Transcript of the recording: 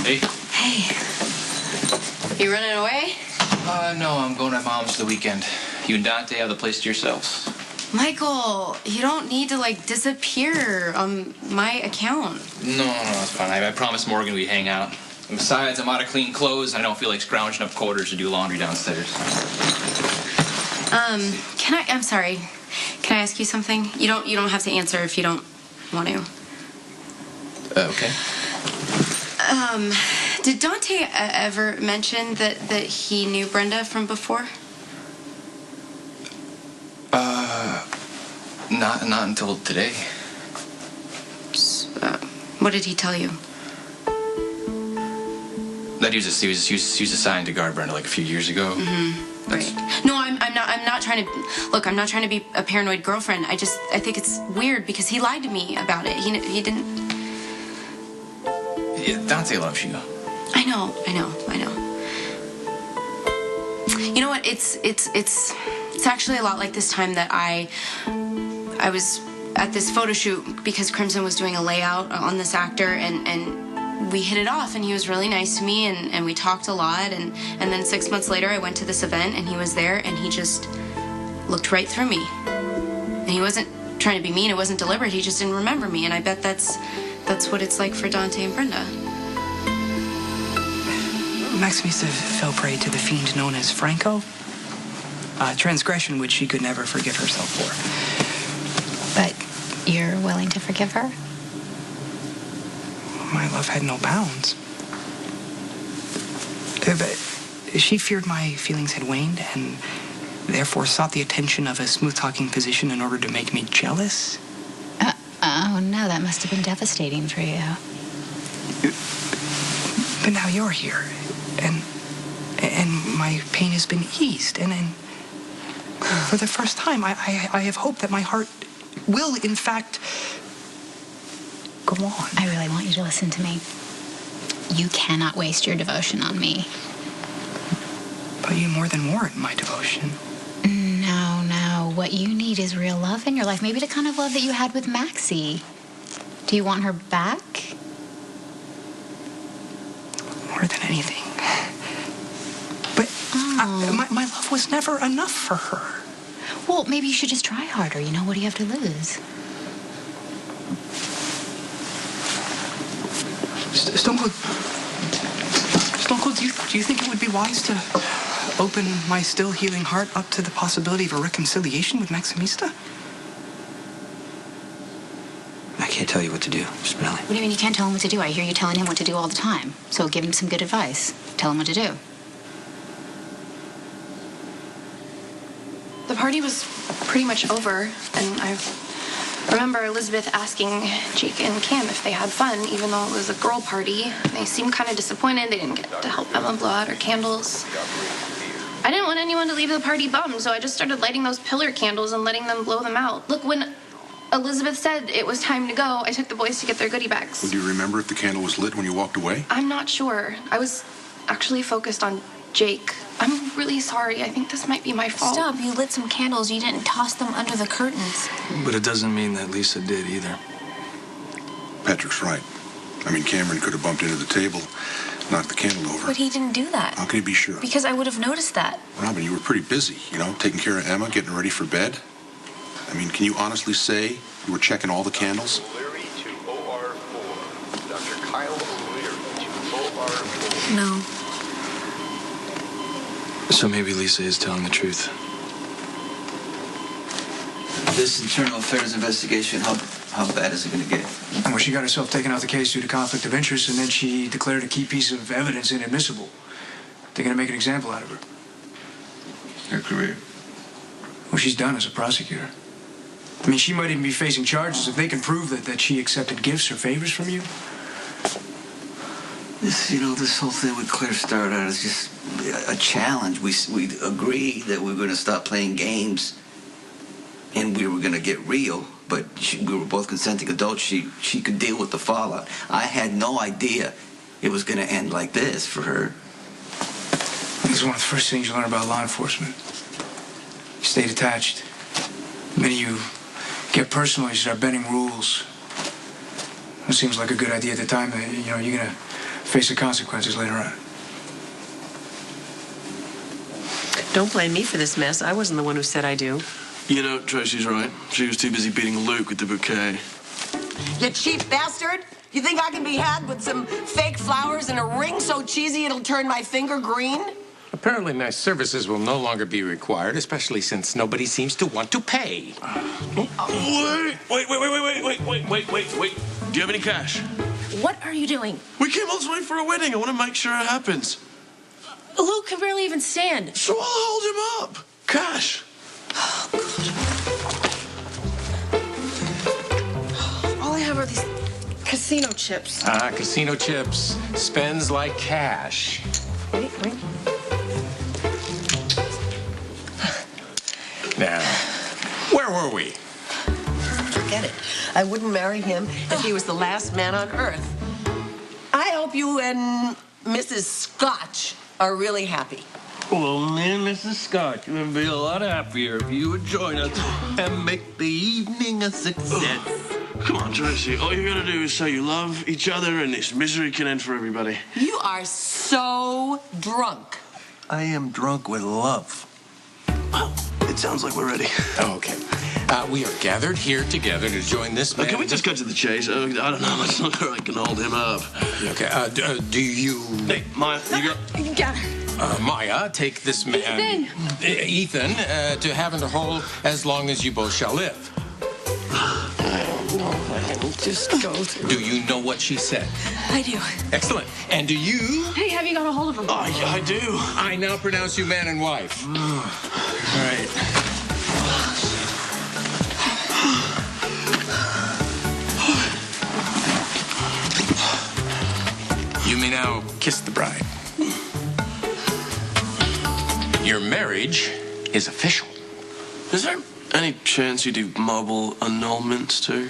Hey. Hey. You running away? No, I'm going to Mom's the weekend. You and Dante have the place to yourselves. Michael, you don't need to, disappear on my account. No, it's fine. I promised Morgan we'd hang out. And besides, I'm out of clean clothes, and I don't feel like scrounging up quarters to do laundry downstairs. I'm sorry. Can I ask you something? You don't have to answer if you don't want to. Okay. Did Dante ever mention that he knew Brenda from before? Not until today. What did he tell you? That he was assigned to guard Brenda like a few years ago. Mm-hmm. Right. No, I'm not trying to. Look, I'm not trying to be a paranoid girlfriend. I think it's weird because he lied to me about it. He didn't. Yeah, Dante loves you. I know. You know what? It's actually a lot like this time that I was at this photo shoot because Crimson was doing a layout on this actor and we hit it off and he was really nice to me and we talked a lot and then 6 months later I went to this event and he was there and he just looked right through me. And he wasn't trying to be mean, it wasn't deliberate, he just didn't remember me, and I bet that's what it's like for Dante and Brenda. Maximista fell prey to the fiend known as Franco, a transgression which she could never forgive herself for. But you're willing to forgive her? My love had no bounds. But she feared my feelings had waned and therefore sought the attention of a smooth-talking physician in order to make me jealous. Oh, no, that must have been devastating for you. But now you're here, and my pain has been eased, and for the first time, I have hope that my heart will, in fact, go on. I really want you to listen to me. You cannot waste your devotion on me. But you more than warrant my devotion. No. What you need is real love in your life. Maybe the kind of love that you had with Maxie. Do you want her back? More than anything. But my love was never enough for her. Well, maybe you should just try harder. You know, what do you have to lose? Stone Cold, do you think it would be wise to open my still healing heart up to the possibility of a reconciliation with Maximista? I can't tell you what to do, Spinelli. What do you mean you can't tell him what to do? I hear you telling him what to do all the time. So give him some good advice. Tell him what to do. The party was pretty much over, and I remember Elizabeth asking Jake and Cam if they had fun, even though it was a girl party. They seemed kind of disappointed they didn't get to help Emma blow out her candles. I didn't want anyone to leave the party bummed, so I just started lighting those pillar candles and letting them blow them out. Look, when Elizabeth said it was time to go, I took the boys to get their goodie bags. Well, do you remember if the candle was lit when you walked away? I'm not sure. I was actually focused on Jake. I'm really sorry. I think this might be my fault. Stop. You lit some candles. You didn't toss them under the curtains. But it doesn't mean that Lisa did either. Patrick's right. I mean, Cameron could have bumped into the table, knocked the candle over. But he didn't do that. How can you be sure? Because I would have noticed that. Robin, you were pretty busy, taking care of Emma, getting ready for bed. I mean, can you honestly say you were checking all the candles? No. So maybe Lisa is telling the truth. This internal affairs investigation, how bad is it going to get? Well, she got herself taken off the case due to conflict of interest, and then she declared a key piece of evidence inadmissible. They're going to make an example out of her. Her career? Well, she's done as a prosecutor. I mean, she might even be facing charges if they can prove that she accepted gifts or favors from you. This whole thing with Claire started out as just a challenge. We agreed that we were going to stop playing games and we were going to get real, but we were both consenting adults. She could deal with the fallout. I had no idea it was going to end like this for her. This is one of the first things you learn about law enforcement. You stay detached. The minute you get personal, you start bending rules. It seems like a good idea at the time that, you're going to face the consequences later on. Don't blame me for this mess. I wasn't the one who said I do. You know, Tracy's right. She was too busy beating Luke with the bouquet. You cheap bastard! You think I can be had with some fake flowers and a ring so cheesy it'll turn my finger green? Apparently, my services will no longer be required, especially since nobody seems to want to pay. Wait. Do you have any cash? What are you doing? We came all this way for a wedding. I want to make sure it happens. Luke can barely even stand. So I'll hold him up. Cash. All I have are these casino chips. Casino chips. Spends like cash. Wait. Now, where were we? Forget it. I wouldn't marry him if he was the last man on earth. I hope you and Mrs. Scotch are really happy. Well, me and Mrs. Scott would be a lot happier if you would join us and make the evening a success. Come on, Tracy. All you gotta do is say you love each other and this misery can end for everybody. You are so drunk. I am drunk with love. Well, it sounds like we're ready. Okay. We are gathered here together to join this man. Can we just cut to the chase? I don't know how much longer I can hold him up. Okay. Do you... Hey, Maya, you got... You got her. Maya, take this man... Ethan, to have and to hold as long as you both shall live. Just go through. Do you know what she said? I do. Excellent. And do you? Hey, have you got a hold of him? Oh, yeah, I do. I now pronounce you man and wife. All right. You may now kiss the bride. Your marriage is official. Is there any chance you do mobile annulments too?